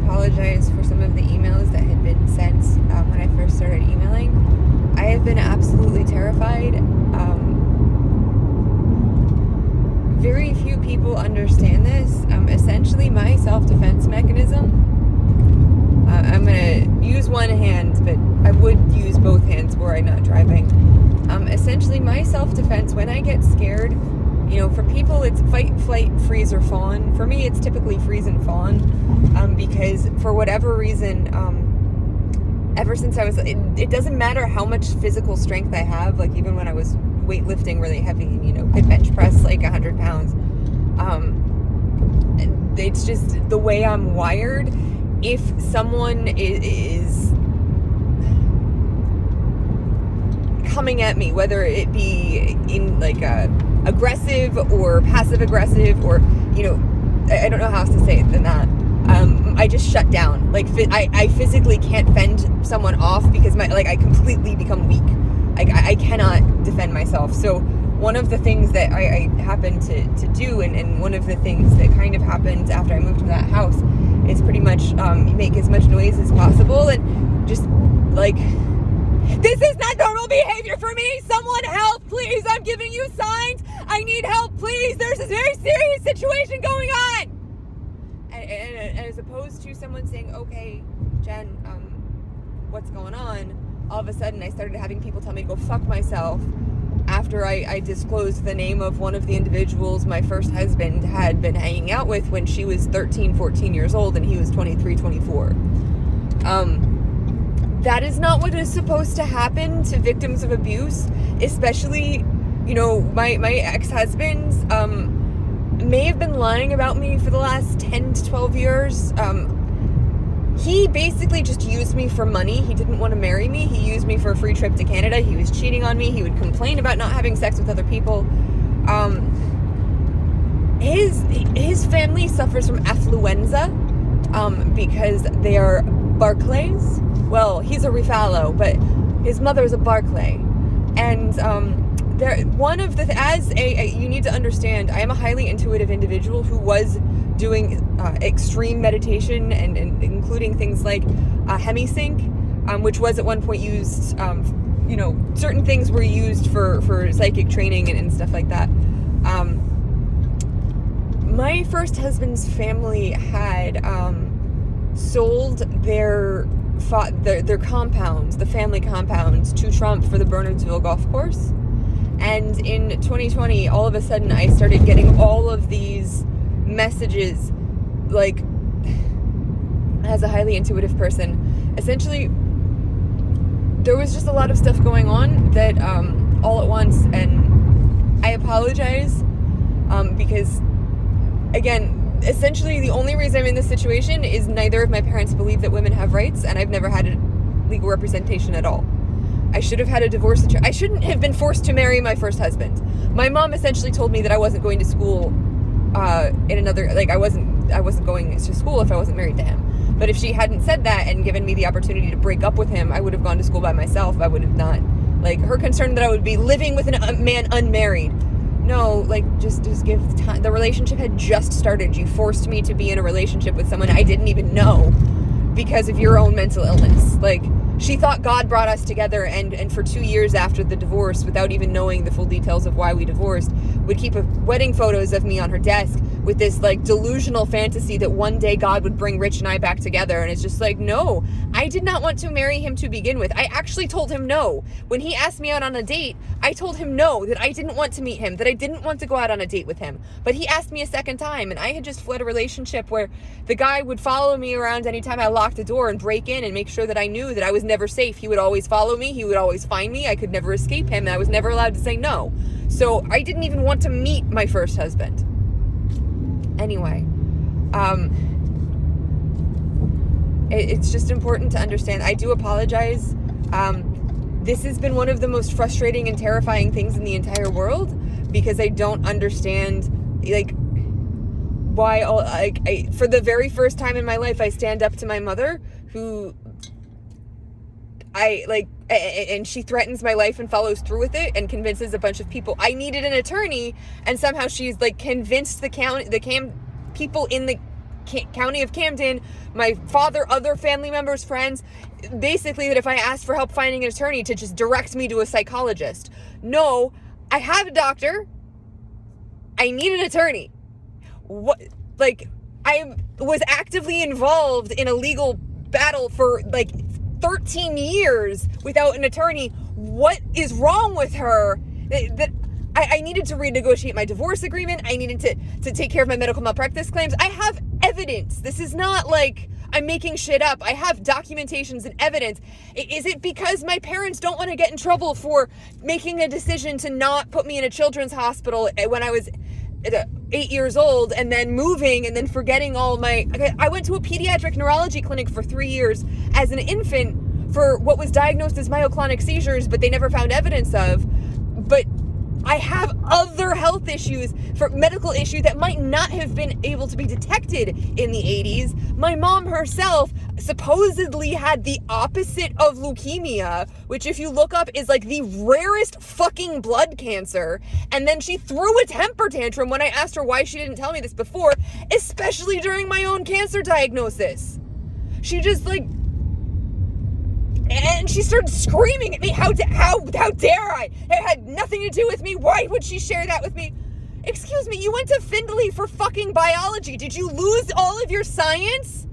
apologize for some of the emails that had been sent when I first started emailing. I have been absolutely terrified. Very few people understand this. Essentially, my self-defense mechanism, I'm going to use one hand, but I would use both hands were I not driving. Essentially, my self-defense, when I get scared, for people it's fight, flight, freeze, or fawn. For me, it's typically freeze and fawn, because for whatever reason, ever since I was, it doesn't matter how much physical strength I have, like even when I was weightlifting really heavy and, could bench press like 100 pounds. It's just the way I'm wired. If someone is coming at me, whether it be in like a aggressive or passive aggressive, or I don't know how else to say it than that. I just shut down. Like I physically can't fend someone off because I completely become weak. I cannot defend myself. So one of the things that I happened to do, and one of the things that kind of happened after I moved to that house, is pretty much make as much noise as possible, and just this is not normal behavior for me. Someone help, please. I'm giving you signs. I need help, please. There's a very serious situation going on. And as opposed to someone saying, okay, Jen, what's going on? All of a sudden, I started having people tell me to go fuck myself after I disclosed the name of one of the individuals my first husband had been hanging out with when she was 13, 14 years old and he was 23, 24. That is not what is supposed to happen to victims of abuse, especially, my ex-husbands may have been lying about me for the last 10 to 12 years. He basically just used me for money. He didn't want to marry me. He used me for a free trip to Canada. He was cheating on me. He would complain about not having sex with other people. His family suffers from affluenza because they are Barclays. Well, he's a Ruffalo, but his mother is a Barclay. And you need to understand, I am a highly intuitive individual who was doing extreme meditation and including things like hemisync, which was at one point used, certain things were used for psychic training and stuff like that. My first husband's family had sold their compounds, the family compounds, to Trump for the Bernardsville golf course. And in 2020, all of a sudden, I started getting all of these messages, as a highly intuitive person. Essentially, there was just a lot of stuff going on that all at once, and I apologize because, again, essentially the only reason I'm in this situation is neither of my parents believe that women have rights, and I've never had legal representation at all. I should have had a divorce. I shouldn't have been forced to marry my first husband. My mom essentially told me that I wasn't going to school I wasn't going to school if I wasn't married to him. But if she hadn't said that and given me the opportunity to break up with him, I would have gone to school by myself. I would have not, her concern that I would be living with a man unmarried. No, just give time. The relationship had just started. You forced me to be in a relationship with someone I didn't even know because of your own mental illness. She thought God brought us together, and for 2 years after the divorce, without even knowing the full details of why we divorced, would keep wedding photos of me on her desk with this delusional fantasy that one day God would bring Rich and I back together. And it's just no, I did not want to marry him to begin with. I actually told him no. When he asked me out on a date, I told him no, that I didn't want to meet him, that I didn't want to go out on a date with him. But he asked me a second time, and I had just fled a relationship where the guy would follow me around anytime I locked the door and break in and make sure that I knew that I was never safe. He would always follow me. He would always find me. I could never escape him, and I was never allowed to say no. So I didn't even want to meet my first husband. Anyway, it's just important to understand. I do apologize. This has been one of the most frustrating and terrifying things in the entire world because I don't understand, why, for the very first time in my life, I stand up to my mother, who and she threatens my life and follows through with it and convinces a bunch of people I needed an attorney, and somehow she's convinced the people in the county of Camden, my father, other family members, friends, basically that if I asked for help finding an attorney to just direct me to a psychologist. No, I have a doctor. I need an attorney. What, like, I was actively involved in a legal battle for like 13 years without an attorney. What is wrong with her? That I needed to renegotiate my divorce agreement. I needed to take care of my medical malpractice claims. I have evidence. This is not like I'm making shit up. I have documentations and evidence. Is it because my parents don't want to get in trouble for making a decision to not put me in a children's hospital when I was 8 years old and then moving and then forgetting all my... I went to a pediatric neurology clinic for 3 years as an infant for what was diagnosed as myoclonic seizures, but they never found evidence of. But I have other health issues, for medical issues that might not have been able to be detected in the 80s. My mom herself supposedly had the opposite of leukemia, which if you look up is like the rarest fucking blood cancer. And then she threw a temper tantrum when I asked her why she didn't tell me this before, especially during my own cancer diagnosis. She just like... And she started screaming at me, how dare I? It had nothing to do with me. Why would she share that with me? Excuse me, you went to Findlay for fucking biology. Did you lose all of your science?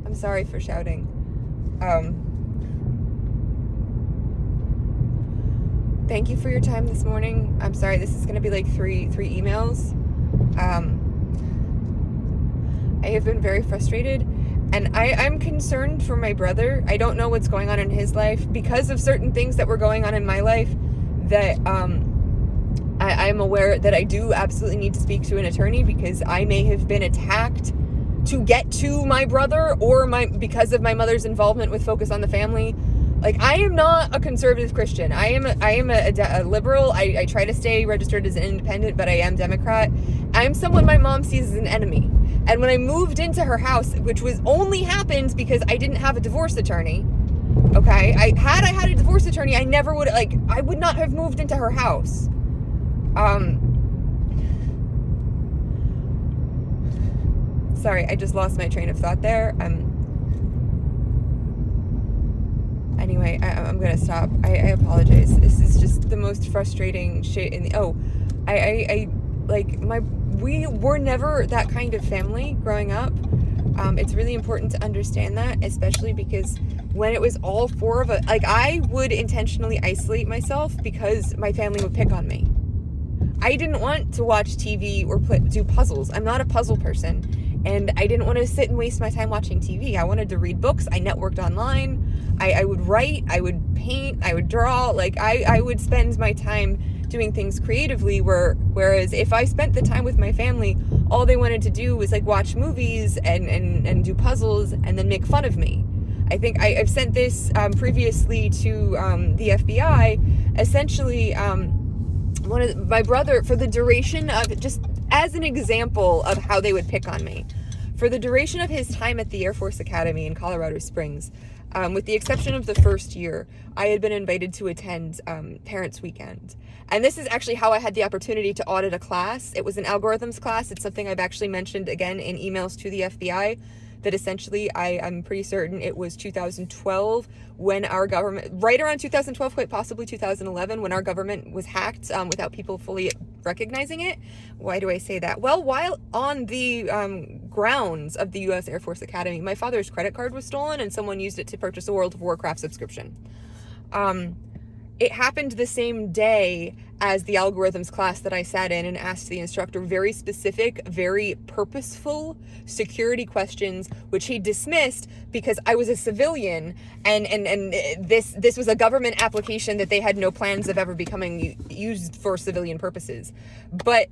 I'm sorry for shouting. Thank you for your time this morning. I'm sorry, this is going to be like three emails. I have been very frustrated, and I'm concerned for my brother. I don't know what's going on in his life because of certain things that were going on in my life that I'm aware that I do absolutely need to speak to an attorney, because I may have been attacked to get to my brother, or because of my mother's involvement with Focus on the Family. Like, I am not a conservative Christian. I am a liberal. I try to stay registered as an independent, but I am Democrat. I'm someone my mom sees as an enemy. And when I moved into her house, which was only happened because I didn't have a divorce attorney, okay? I had a divorce attorney, I never would, like, I would not have moved into her house. Sorry, I just lost my train of thought there. Anyway, I'm gonna stop. I apologize. This is just the most frustrating shit in the... we were never that kind of family growing up. It's really important to understand that, especially because when it was all four of us, like, I would intentionally isolate myself because my family would pick on me. I didn't want to watch TV or do puzzles. I'm not a puzzle person, and I didn't want to sit and waste my time watching TV. I wanted to read books. I networked online. I would write. I would paint. I would draw. Like, I would spend my time doing things creatively, whereas if I spent the time with my family, all they wanted to do was like watch movies and do puzzles and then make fun of me. I think I've sent this previously to the FBI. Essentially, my brother, for the duration of, just as an example of how they would pick on me, for the duration of his time at the Air Force Academy in Colorado Springs, with the exception of the first year, I had been invited to attend Parents' Weekend. And this is actually how I had the opportunity to audit a class. It was an algorithms class. It's something I've actually mentioned again in emails to the FBI, that essentially I'm pretty certain it was 2012 when our government, right around 2012, quite possibly 2011, when our government was hacked without people fully recognizing it. Why do I say that? Well, while on the grounds of the U.S. Air Force Academy, my father's credit card was stolen and someone used it to purchase a World of Warcraft subscription. It happened the same day as the algorithms class that I sat in and asked the instructor very specific, very purposeful security questions, which he dismissed because I was a civilian and this was a government application that they had no plans of ever becoming used for civilian purposes. But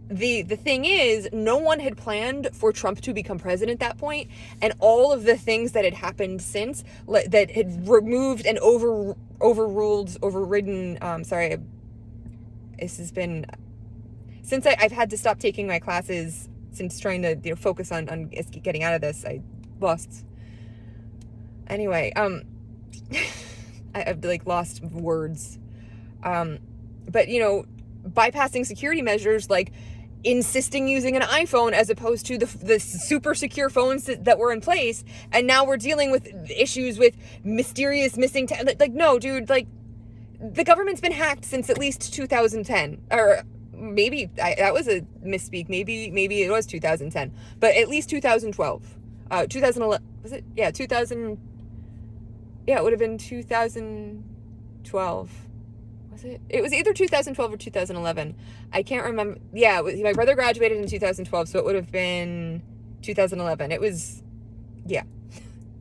the thing is, no one had planned for Trump to become president at that point, and all of the things that had happened since, that had removed and overridden, this has been, since I've had to stop taking my classes, since trying to focus on getting out of this, I lost, anyway, I've like lost words, but bypassing security measures, like insisting using an iPhone as opposed to the super secure phones that were in place, and now we're dealing with issues with mysterious missing like, no, dude, like, the government's been hacked since at least 2010, or maybe that was a misspeak, maybe it was 2010, but at least 2012, 2011, was it? Yeah, 2000, yeah, it would have been 2012. Was it? It was either 2012 or 2011. I can't remember. Yeah, my brother graduated in 2012, so it would have been 2011. It was, yeah.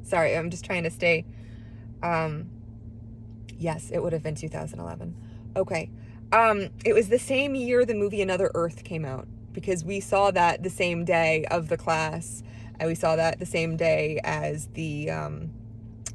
Sorry, I'm just trying to stay. Yes, it would have been 2011. Okay. It was the same year the movie Another Earth came out, because we saw that the same day of the class, and we saw that the same day as the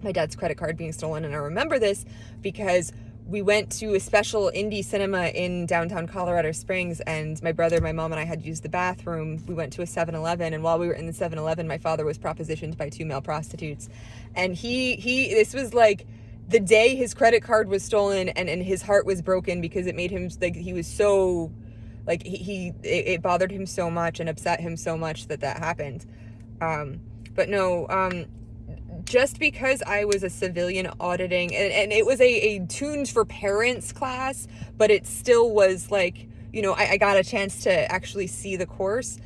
my dad's credit card being stolen. And I remember this because we went to a special indie cinema in downtown Colorado Springs, and my brother, my mom, and I had used the bathroom. We went to a 7-Eleven, and while we were in the 7-Eleven, my father was propositioned by 2 male prostitutes. And this was like the day his credit card was stolen, and his heart was broken because it made him, like, he was so, like, it bothered him so much and upset him so much that happened. But no, just because I was a civilian auditing, and it was a tuned for parents class, but it still was like, you know, I got a chance to actually see the course.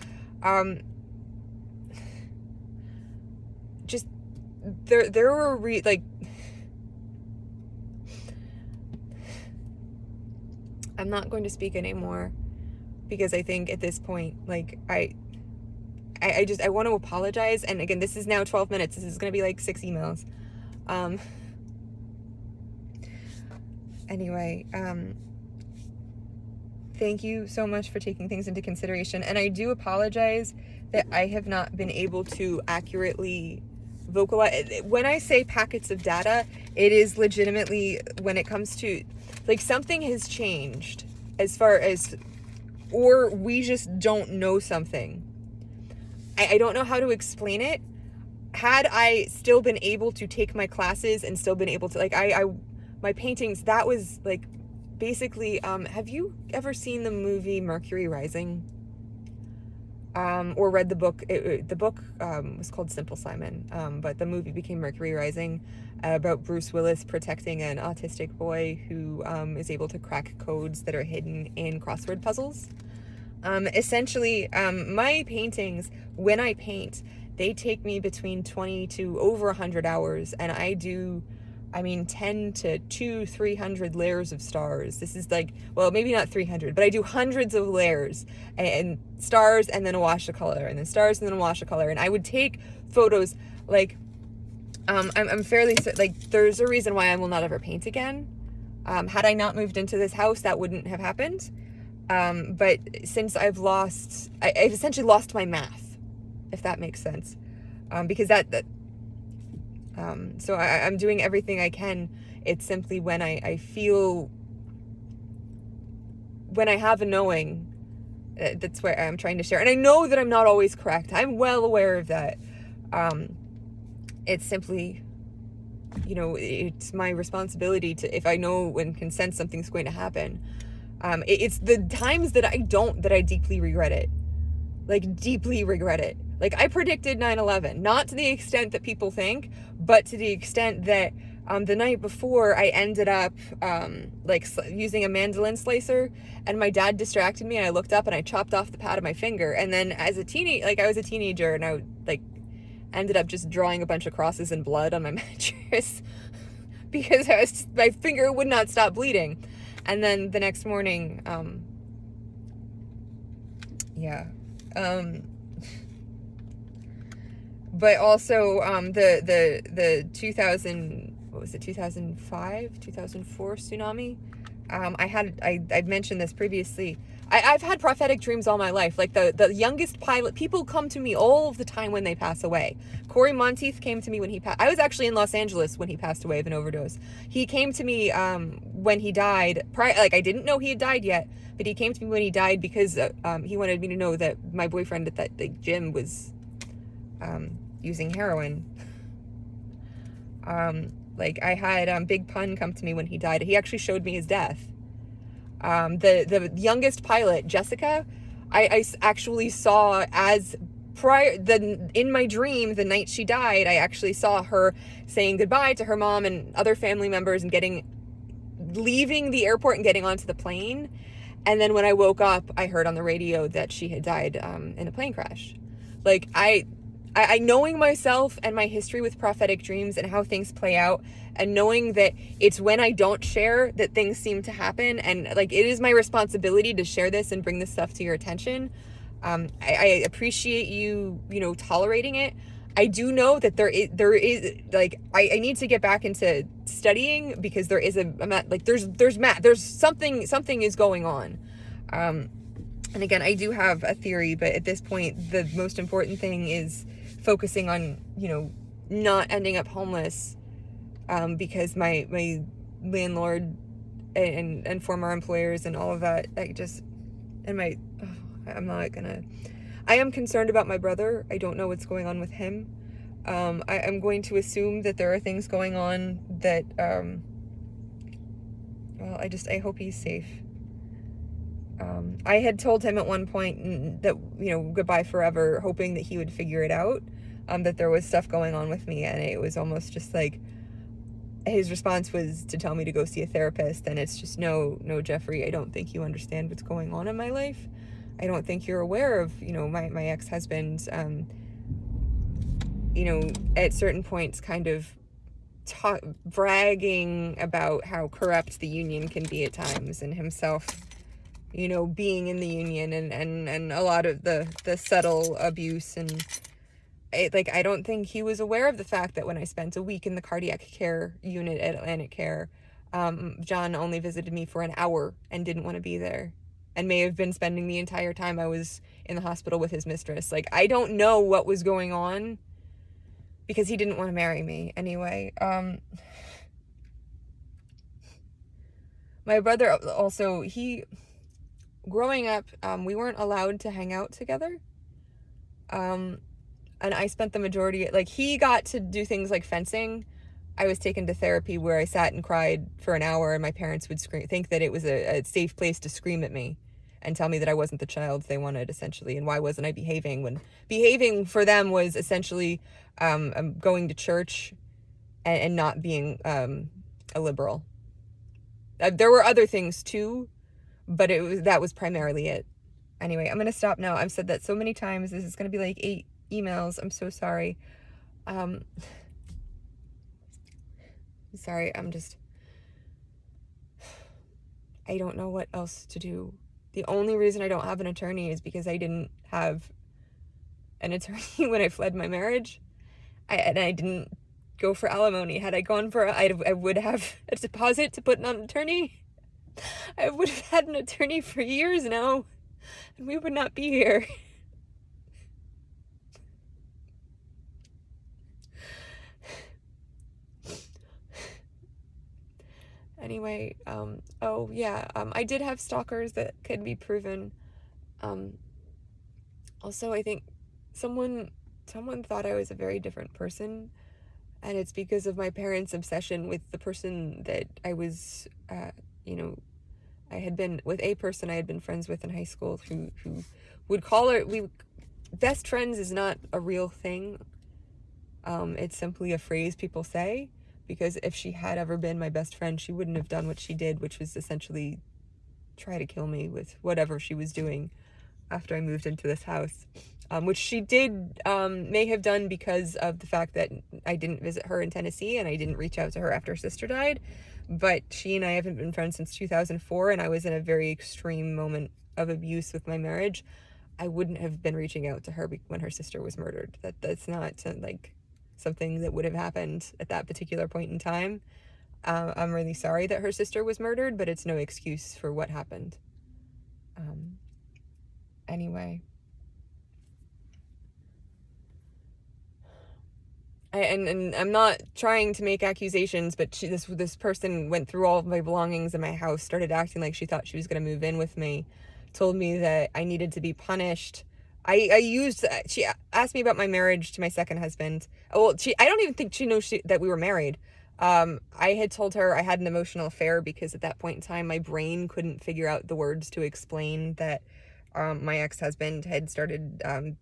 Just there were like, I'm not going to speak anymore, because I think at this point, like, I want to apologize. And again, this is now 12 minutes. This is going to be like 6 emails. Anyway, thank you so much for taking things into consideration. And I do apologize that I have not been able to accurately vocalize. When I say packets of data, it is legitimately when it comes to, like, something has changed as far as, or we just don't know something. I don't know how to explain it. Had I still been able to take my classes and still been able to, like, my paintings, that was like, basically, have you ever seen the movie Mercury Rising? Or read the book? The book was called Simple Simon, but the movie became Mercury Rising, about Bruce Willis protecting an autistic boy who is able to crack codes that are hidden in crossword puzzles. Essentially, my paintings, when I paint, they take me between 20 to over 100 hours, and I do, 10 to 300 layers of stars. This is like, well, maybe not 300, but I do hundreds of layers, and stars, and then a wash of color, and then stars, and then a wash of color. And I would take photos, like, I'm fairly, like, there's a reason why I will not ever paint again. Had I not moved into this house, that wouldn't have happened. But since I've essentially lost my math, if that makes sense. Because so I'm doing everything I can. It's simply when I feel, when I have a knowing, that's where I'm trying to share. And I know that I'm not always correct. I'm well aware of that. It's simply, it's my responsibility to, if I know and can sense something's going to happen. It's the times that I deeply regret it. Like, deeply regret it. Like, I predicted 9/11, not to the extent that people think, but to the extent that the night before I ended up using a mandolin slicer, and my dad distracted me, and I looked up and I chopped off the pad of my finger. And then as a I was a teenager, and I ended up just drawing a bunch of crosses and blood on my mattress because my finger would not stop bleeding. And then the next morning, but also, the 2005, 2004 tsunami. I'd mentioned this previously. I've had prophetic dreams all my life. Like, the youngest pilot, people come to me all of the time when they pass away. Corey Monteith came to me when he passed. I was actually in Los Angeles when he passed away of an overdose. He came to me when he died. I didn't know he had died yet, but he came to me when he died because he wanted me to know that my boyfriend at that gym was using heroin. I had Big Pun come to me when he died. He actually showed me his death. The youngest pilot, Jessica, I actually saw as in my dream, the night she died, I actually saw her saying goodbye to her mom and other family members and leaving the airport and getting onto the plane. And then when I woke up, I heard on the radio that she had died in a plane crash. Like, I knowing myself and my history with prophetic dreams and how things play out, and knowing that it's when I don't share that things seem to happen, and like, it is my responsibility to share this and bring this stuff to your attention. I appreciate you tolerating it. I do know that there is like, I need to get back into studying, because there is there's something is going on. And again, I do have a theory, but at this point, the most important thing is focusing on, not ending up homeless, because my landlord and former employers and all of that, I am concerned about my brother. I don't know what's going on with him. I'm going to assume that there are things going on that, I hope he's safe. I had told him at one point that, goodbye forever, hoping that he would figure it out, that there was stuff going on with me, and it was almost just like, his response was to tell me to go see a therapist, and it's just, no, Jeffrey, I don't think you understand what's going on in my life. I don't think you're aware of, my ex-husband, at certain points kind of bragging about how corrupt the union can be at times, and himself, being in the union, and a lot of the subtle abuse. And I don't think he was aware of the fact that when I spent a week in the cardiac care unit at Atlantic Care, John only visited me for an hour and didn't want to be there, and may have been spending the entire time I was in the hospital with his mistress. Like, I don't know what was going on, because he didn't want to marry me anyway. My brother also, growing up, we weren't allowed to hang out together. And I spent the majority, he got to do things like fencing. I was taken to therapy where I sat and cried for an hour, and my parents would think that it was a safe place to scream at me and tell me that I wasn't the child they wanted, essentially, and why wasn't I behaving, when behaving for them was essentially going to church and not being a liberal. There were other things too, but that was primarily it. Anyway, I'm gonna stop now. I've said that so many times. This is gonna be like 8 emails. I'm so sorry. Sorry, I don't know what else to do. The only reason I don't have an attorney is because I didn't have an attorney when I fled my marriage. I didn't go for alimony. Had I gone for I would have a deposit to put on an attorney. I would have had an attorney for years now, and we would not be here. Anyway, I did have stalkers that could be proven. Also, I think someone thought I was a very different person, and it's because of my parents' obsession with the person that I was, I had been with a person I had been friends with in high school who would call her, best friends is not a real thing. It's simply a phrase people say, because if she had ever been my best friend, she wouldn't have done what she did, which was essentially try to kill me with whatever she was doing after I moved into this house. Which she did, may have done because of the fact that I didn't visit her in Tennessee and I didn't reach out to her after her sister died. But she and I haven't been friends since 2004, and I was in a very extreme moment of abuse with my marriage. I wouldn't have been reaching out to her when her sister was murdered. That's not something that would have happened at that particular point in time. I'm really sorry that her sister was murdered, but it's no excuse for what happened. Anyway. And I'm not trying to make accusations, but this person went through all of my belongings in my house, started acting like she thought she was going to move in with me, told me that I needed to be punished. She asked me about my marriage to my second husband. Well, I don't even think she knows that we were married. I had told her I had an emotional affair because at that point in time, my brain couldn't figure out the words to explain that my ex-husband had started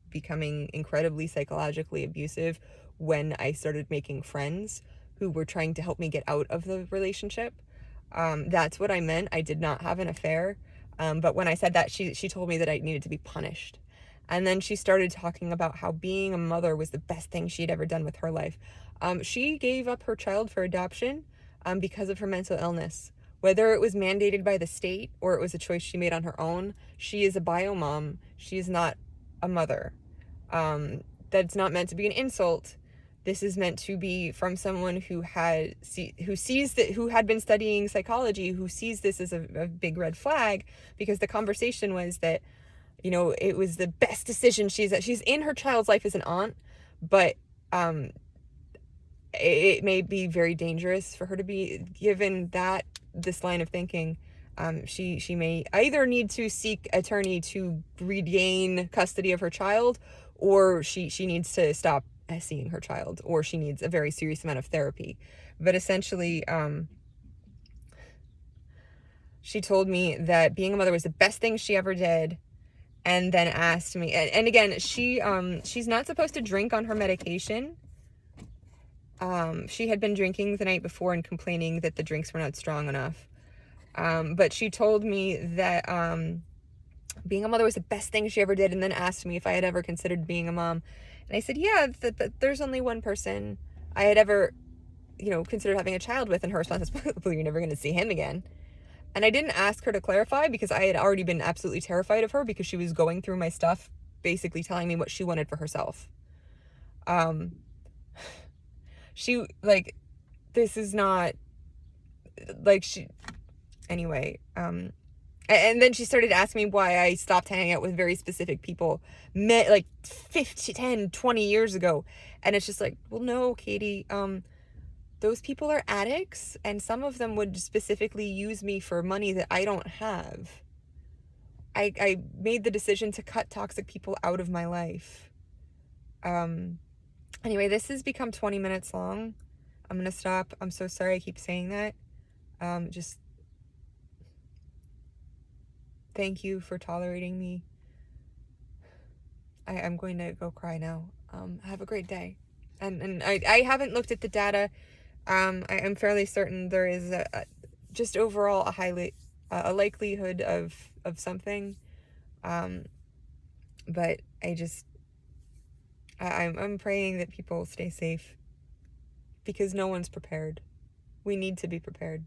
becoming incredibly psychologically abusive when I started making friends who were trying to help me get out of the relationship. That's what I meant. I did not have an affair. But when I said that, she told me that I needed to be punished. And then she started talking about how being a mother was the best thing she had ever done with her life. She gave up her child for adoption because of her mental illness. Whether it was mandated by the state or it was a choice she made on her own, she is a bio mom. She is not a mother. That's not meant to be an insult. This is meant to be from someone who had who had been studying psychology, who sees this as a big red flag, because the conversation was that, you know, it was the best decision she's in her child's life as an aunt, but it may be very dangerous for her to be given this line of thinking. She may either need to seek attorney to regain custody of her child, or she needs to stop seeing her child, or she needs a very serious amount of therapy. But essentially, she told me that being a mother was the best thing she ever did, and then asked me, and again, she's not supposed to drink on her medication. She had been drinking the night before and complaining that the drinks were not strong enough. But she told me that being a mother was the best thing she ever did, and then asked me if I had ever considered being a mom. And I said, yeah, but there's only one person I had ever, considered having a child with. And her response is, well, you're never going to see him again. And I didn't ask her to clarify because I had already been absolutely terrified of her, because she was going through my stuff, basically telling me what she wanted for herself. She, this is not, anyway, and then she started asking me why I stopped hanging out with very specific people, 10, 20 years ago. And it's just like, well, no, Katie, those people are addicts, and some of them would specifically use me for money that I don't have. I made the decision to cut toxic people out of my life. Anyway, this has become 20 minutes long. I'm going to stop. I'm so sorry I keep saying that. Just thank you for tolerating me. I'm going to go cry now. Have a great day. And I haven't looked at the data. I'm fairly certain there is just overall a likelihood of something. But I'm praying that people stay safe, because no one's prepared. We need to be prepared.